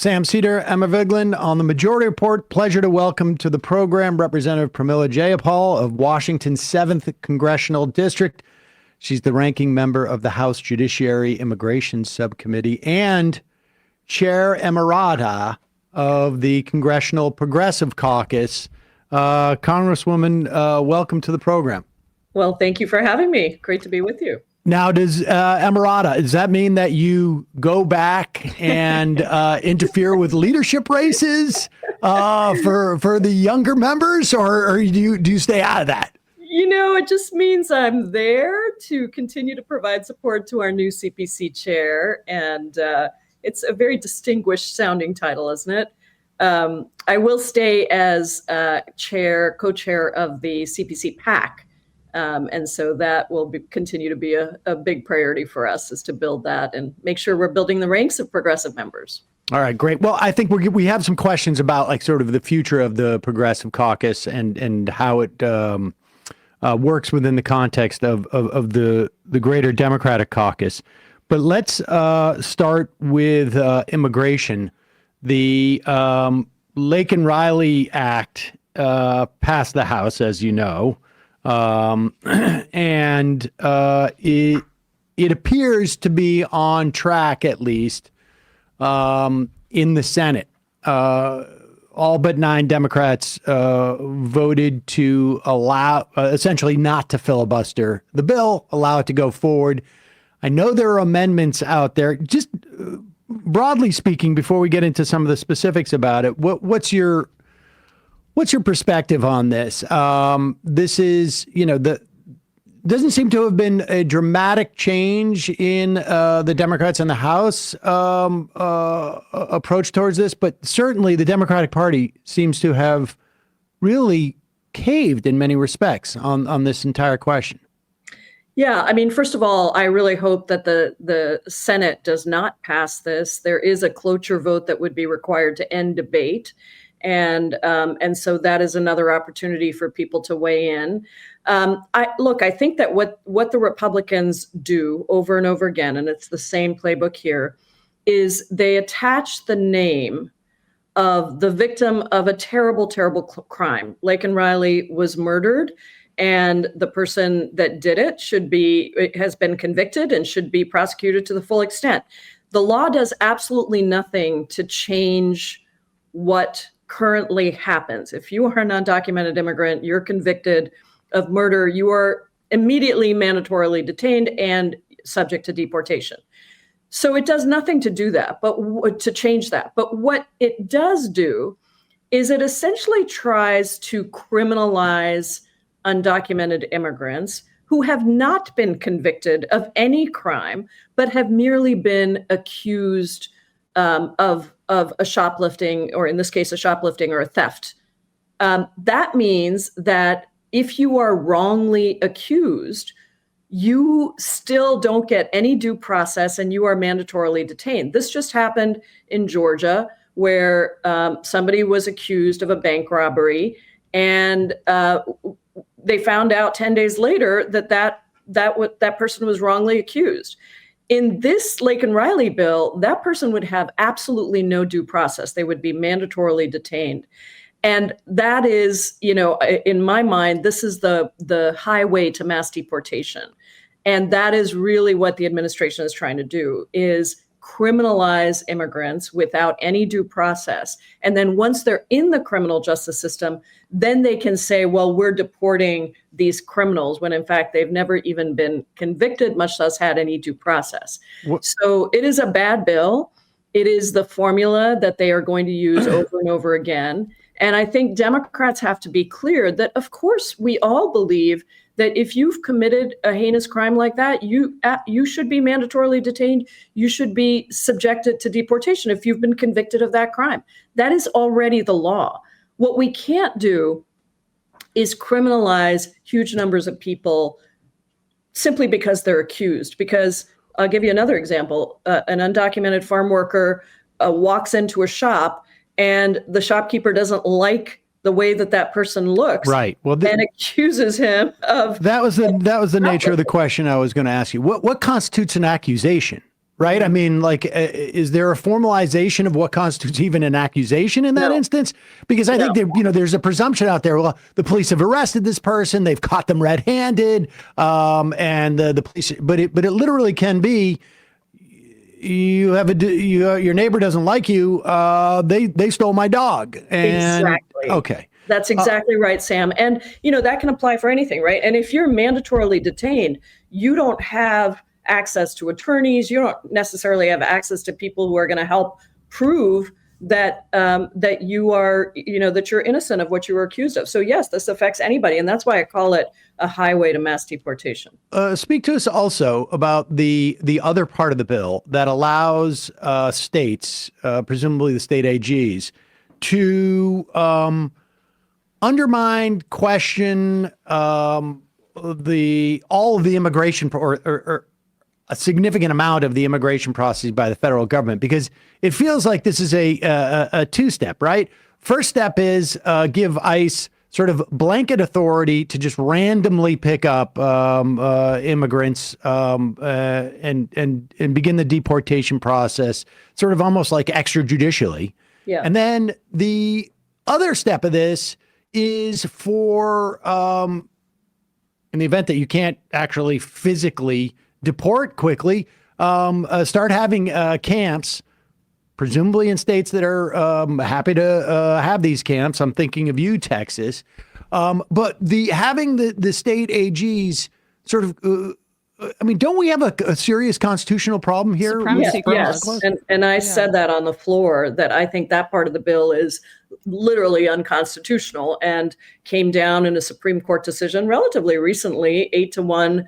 Sam Seder, Emma Vigeland on the Majority Report. Pleasure to welcome to the program Representative Pramila Jayapal of Washington's 7th Congressional District. She's the ranking member of the House Judiciary Immigration Subcommittee and Chair Emerita of the Congressional Progressive Caucus. Congresswoman, welcome to the program. Well, thank you for having me. Great to be with you. Now, does that mean that you go back and interfere with leadership races for the younger members, or do you stay out of that? You know, it just means I'm there to continue to provide support to our new CPC chair, and it's a very distinguished sounding title, isn't it? I will stay as co-chair of the CPC PAC. And so that will continue to be a big priority for us, is to build that and make sure we're building the ranks of progressive members. All right, great. Well, I think we have some questions about like sort of the future of the Progressive Caucus and how it works within the context of the greater Democratic caucus. But let's start with immigration. The Laken Riley Act passed the House, as you know. And it appears to be on track, at least, in the Senate. All but 9 Democrats voted to allow, essentially not to filibuster the bill, allow it to go forward. I know there are amendments out there. Just broadly speaking, before we get into some of the specifics about it, what's your perspective on this? This is, doesn't seem to have been a dramatic change in the Democrats in the House approach towards this, but certainly the Democratic Party seems to have really caved in many respects on this entire question. Yeah, I mean, first of all, I really hope that the Senate does not pass this. There is a cloture vote that would be required to end debate. And so that is another opportunity for people to weigh in. I think that what the Republicans do over and over again, and it's the same playbook here, is they attach the name of the victim of a terrible, terrible crime. Laken Riley was murdered, and the person that did it has been convicted and should be prosecuted to the full extent. The law does absolutely nothing to change what currently happens. If you are an undocumented immigrant, you're convicted of murder, you are immediately mandatorily detained and subject to deportation. So it does nothing to do that, but to change that. But what it does do is it essentially tries to criminalize undocumented immigrants who have not been convicted of any crime, but have merely been accused of a shoplifting, or in this case, a shoplifting or a theft. That means that if you are wrongly accused, you still don't get any due process and you are mandatorily detained. This just happened in Georgia, where somebody was accused of a bank robbery, and they found out 10 days later that person was wrongly accused. In this Laken Riley bill, that person would have absolutely no due process. They would be mandatorily detained. And that is, in my mind, this is the highway to mass deportation. And that is really what the administration is trying to do, is criminalize immigrants without any due process. And then once they're in the criminal justice system, then they can say, well, we're deporting these criminals, when in fact they've never even been convicted, much less had any due process. So it is a bad bill. It is the formula that they are going to use over and over again. And I think Democrats have to be clear that, of course, we all believe that if you've committed a heinous crime like that, you should be mandatorily detained. You should be subjected to deportation if you've been convicted of that crime. That is already the law. What we can't do is criminalize huge numbers of people simply because they're accused. Because I'll give you another example. An undocumented farm worker walks into a shop, and the shopkeeper doesn't like the way that person looks, right? Well, and accuses him of that was the nature of the question I was going to ask you. What constitutes an accusation? right? I mean, like, is there a formalization of what constitutes even an accusation in that No. instance? Because I think that, there's a presumption out there. Well, the police have arrested this person, they've caught them red-handed, and the police. But it literally can be. Your neighbor doesn't like you. They stole my dog. And, Exactly. Okay. That's exactly right, Sam. And, that can apply for anything, right? And if you're mandatorily detained, you don't have access to attorneys. You don't necessarily have access to people who are going to help prove that that you are, that you're innocent of what you were accused of. So yes, this affects anybody, and that's why I call it a highway to mass deportation. Speak to us also about the other part of the bill that allows states, presumably the state AGs, to undermine, question all of the immigration or a significant amount of the immigration process by the federal government, because it feels like this is a two-step, right? First step is give ICE sort of blanket authority to just randomly pick up immigrants and begin the deportation process, sort of almost like extrajudicially. Yeah. And then the other step of this is for in the event that you can't actually physically deport quickly, start having camps, presumably in states that are happy to have these camps. I'm thinking of you, Texas. But having the state AGs sort of, don't we have a serious constitutional problem here? Yes. And I said that on the floor, that I think that part of the bill is literally unconstitutional and came down in a Supreme Court decision relatively recently, 8-1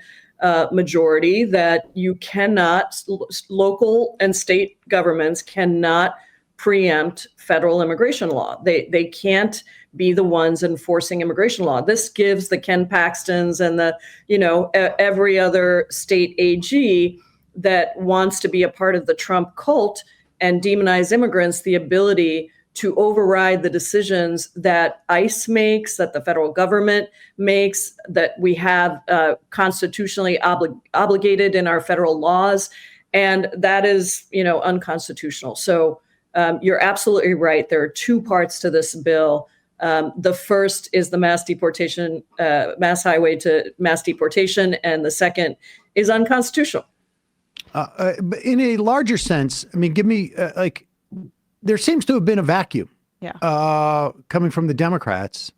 majority, that you cannot, local and state governments cannot preempt federal immigration law. They can't be the ones enforcing immigration law. This gives the Ken Paxtons and the, every other state AG that wants to be a part of the Trump cult and demonize immigrants the ability to override the decisions that ICE makes, that the federal government makes, that we have constitutionally obligated in our federal laws. And that is, unconstitutional. So you're absolutely right. There are two parts to this bill. The first is the mass deportation, mass highway to mass deportation, and the second is unconstitutional. In a larger sense, give me there seems to have been a vacuum coming from the Democrats,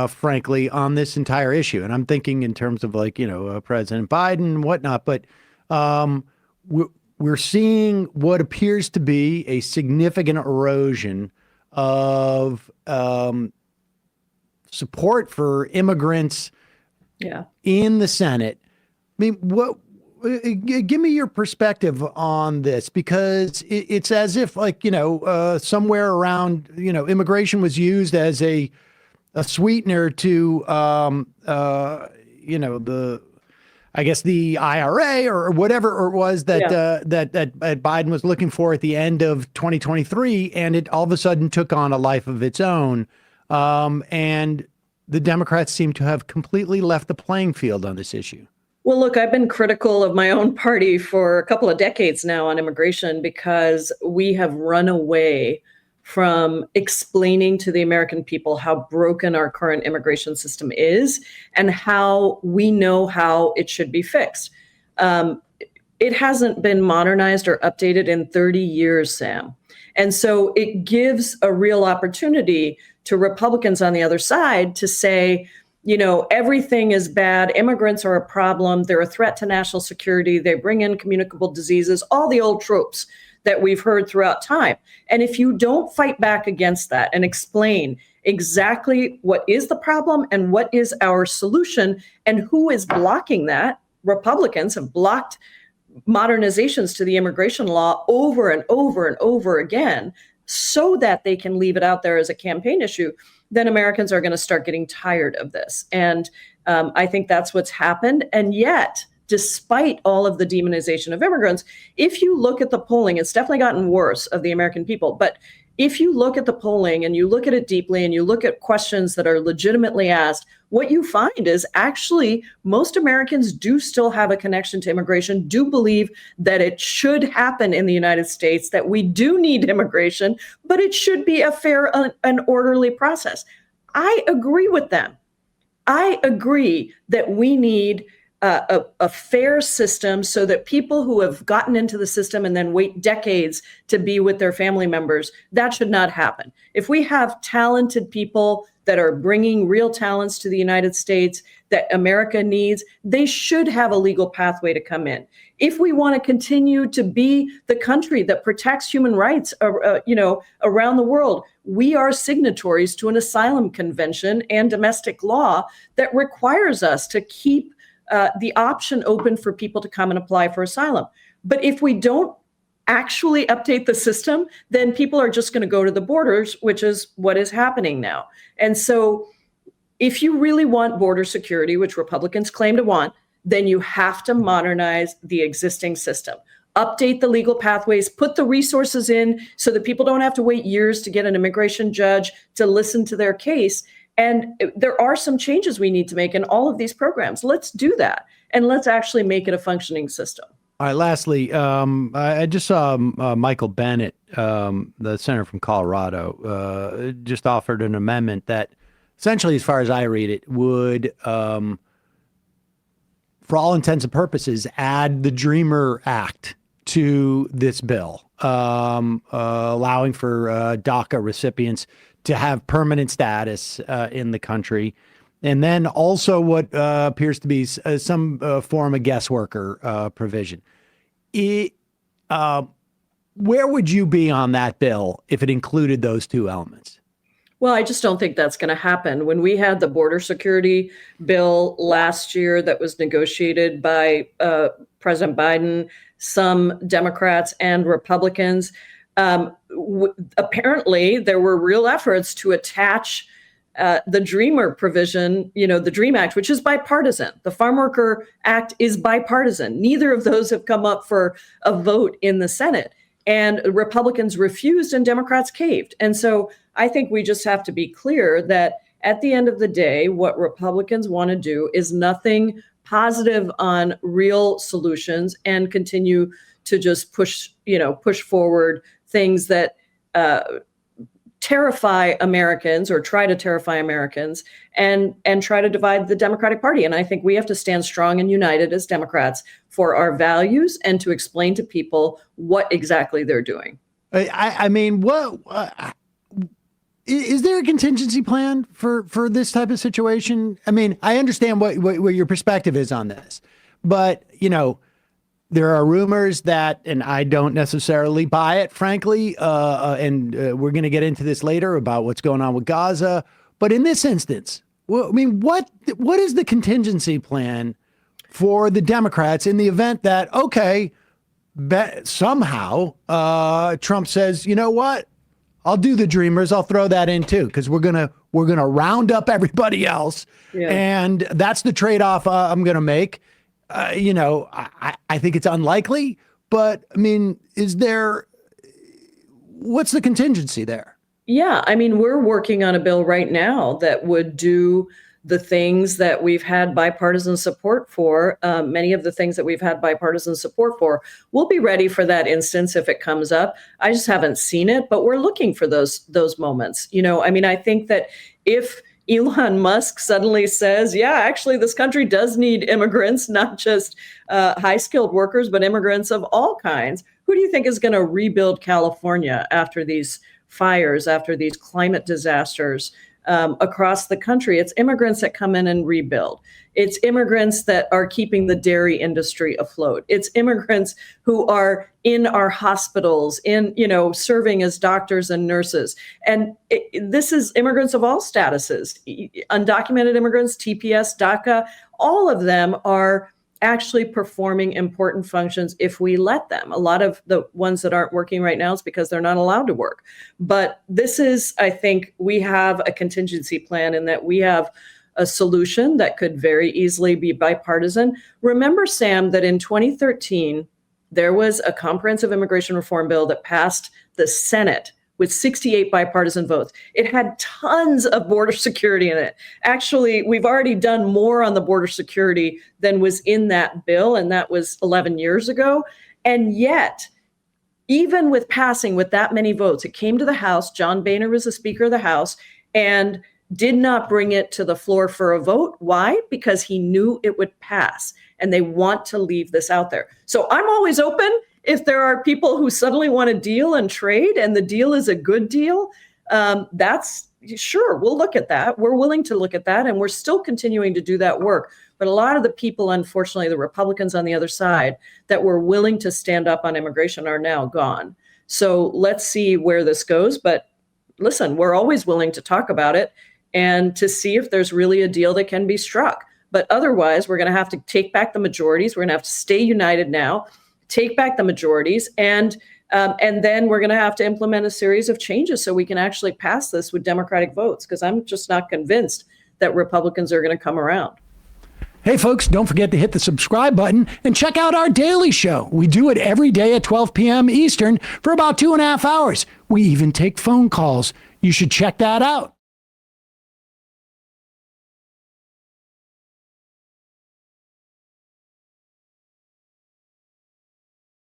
frankly, on this entire issue. And I'm thinking in terms of President Biden and whatnot, but we're seeing what appears to be a significant erosion of support for immigrants in the Senate. Give me your perspective on this, because it's as if somewhere around, immigration was used as a sweetener to, the IRA or whatever it was that Biden was looking for at the end of 2023. And it all of a sudden took on a life of its own. And the Democrats seem to have completely left the playing field on this issue. Well, look, I've been critical of my own party for a couple of decades now on immigration, because we have run away from explaining to the American people how broken our current immigration system is and how we know how it should be fixed. It hasn't been modernized or updated in 30 years, Sam. And so it gives a real opportunity to Republicans on the other side to say, everything is bad. Immigrants are a problem. They're a threat to national security. They bring in communicable diseases, all the old tropes that we've heard throughout time. And if you don't fight back against that and explain exactly what is the problem and what is our solution and who is blocking that, Republicans have blocked modernizations to the immigration law over and over and over again so that they can leave it out there as a campaign issue, then Americans are going to start getting tired of this. And I think that's what's happened. And yet, despite all of the demonization of immigrants. If you look at the polling, it's definitely gotten worse of the American people. But if you look at the polling and you look at it deeply and you look at questions that are legitimately asked, what you find is actually most Americans do still have a connection to immigration, do believe that it should happen in the United States, that we do need immigration, but it should be a fair and orderly process. I agree with them. I agree that we need a fair system so that people who have gotten into the system and then wait decades to be with their family members, that should not happen. If we have talented people that are bringing real talents to the United States that America needs, they should have a legal pathway to come in. If we want to continue to be the country that protects human rights, around the world, we are signatories to an asylum convention and domestic law that requires us to keep the option open for people to come and apply for asylum. But if we don't actually update the system, then people are just going to go to the borders, which is what is happening now. And so if you really want border security, which Republicans claim to want, then you have to modernize the existing system. Update the legal pathways, put the resources in so that people don't have to wait years to get an immigration judge to listen to their case. And there are some changes we need to make in all of these programs. Let's do that. And let's actually make it a functioning system. All right. Lastly, I just saw Michael Bennet, the senator from Colorado, just offered an amendment that essentially, as far as I read it, would, for all intents and purposes, add the Dreamer Act to this bill, allowing for DACA recipients to have permanent status in the country. And then also what appears to be some form of guest worker provision. Where would you be on that bill if it included those two elements? Well, I just don't think that's going to happen. When we had the border security bill last year that was negotiated by President Biden, some Democrats and Republicans, apparently there were real efforts to attach the Dreamer provision, the DREAM Act, which is bipartisan. The Farm Worker Act is bipartisan. Neither of those have come up for a vote in the Senate. And Republicans refused and Democrats caved. And so I think we just have to be clear that at the end of the day, what Republicans want to do is nothing positive on real solutions and continue to just push forward things that terrify Americans or try to terrify Americans and try to divide the Democratic Party. And I think we have to stand strong and united as Democrats for our values and to explain to people what exactly they're doing. I mean, what is there a contingency plan for this type of situation? I mean, I understand what your perspective is on this, but there are rumors that, and I don't necessarily buy it, frankly, and we're going to get into this later about what's going on with Gaza. But in this instance, what is the contingency plan for the Democrats in the event that, okay, somehow Trump says, you know what, I'll do the Dreamers, I'll throw that in too, because we're gonna round up everybody else, and that's the trade-off I'm going to make. I think it's unlikely, but I mean, what's the contingency there? Yeah, I mean, we're working on a bill right now that would do the things that we've had bipartisan support for. Many of the things that we've had bipartisan support for. We'll be ready for that instance if it comes up. I just haven't seen it, but we're looking for those moments. I think that if Elon Musk suddenly says, yeah, actually, this country does need immigrants, not just high-skilled workers, but immigrants of all kinds. Who do you think is going to rebuild California after these fires, after these climate disasters across the country? It's immigrants that come in and rebuild. It's immigrants that are keeping the dairy industry afloat. It's immigrants who are in our hospitals, serving as doctors and nurses. And this is immigrants of all statuses, undocumented immigrants, TPS, DACA, all of them are actually performing important functions if we let them. A lot of the ones that aren't working right now is because they're not allowed to work. But this is, I think, we have a contingency plan in that we have a solution that could very easily be bipartisan. Remember, Sam, that in 2013, there was a comprehensive immigration reform bill that passed the Senate with 68 bipartisan votes. It had tons of border security in it. Actually, we've already done more on the border security than was in that bill, and that was 11 years ago. And yet, even with passing with that many votes, it came to the House. John Boehner was the Speaker of the House and did not bring it to the floor for a vote. Why? Because he knew it would pass, and they want to leave this out there. So I'm always open. If there are people who suddenly want to deal and trade and the deal is a good deal, that's sure, we'll look at that. We're willing to look at that, and we're still continuing to do that work. But a lot of the people, unfortunately, the Republicans on the other side that were willing to stand up on immigration are now gone. So let's see where this goes. But listen, we're always willing to talk about it and to see if there's really a deal that can be struck. But otherwise, we're going to have to take back the majorities. We're going to have to stay united now, take back the majorities, and then we're going to have to implement a series of changes so we can actually pass this with Democratic votes, because I'm just not convinced that Republicans are going to come around. Hey, folks, don't forget to hit the subscribe button and check out our daily show. We do it every day at 12 p.m. Eastern for about 2.5 hours. We even take phone calls. You should check that out.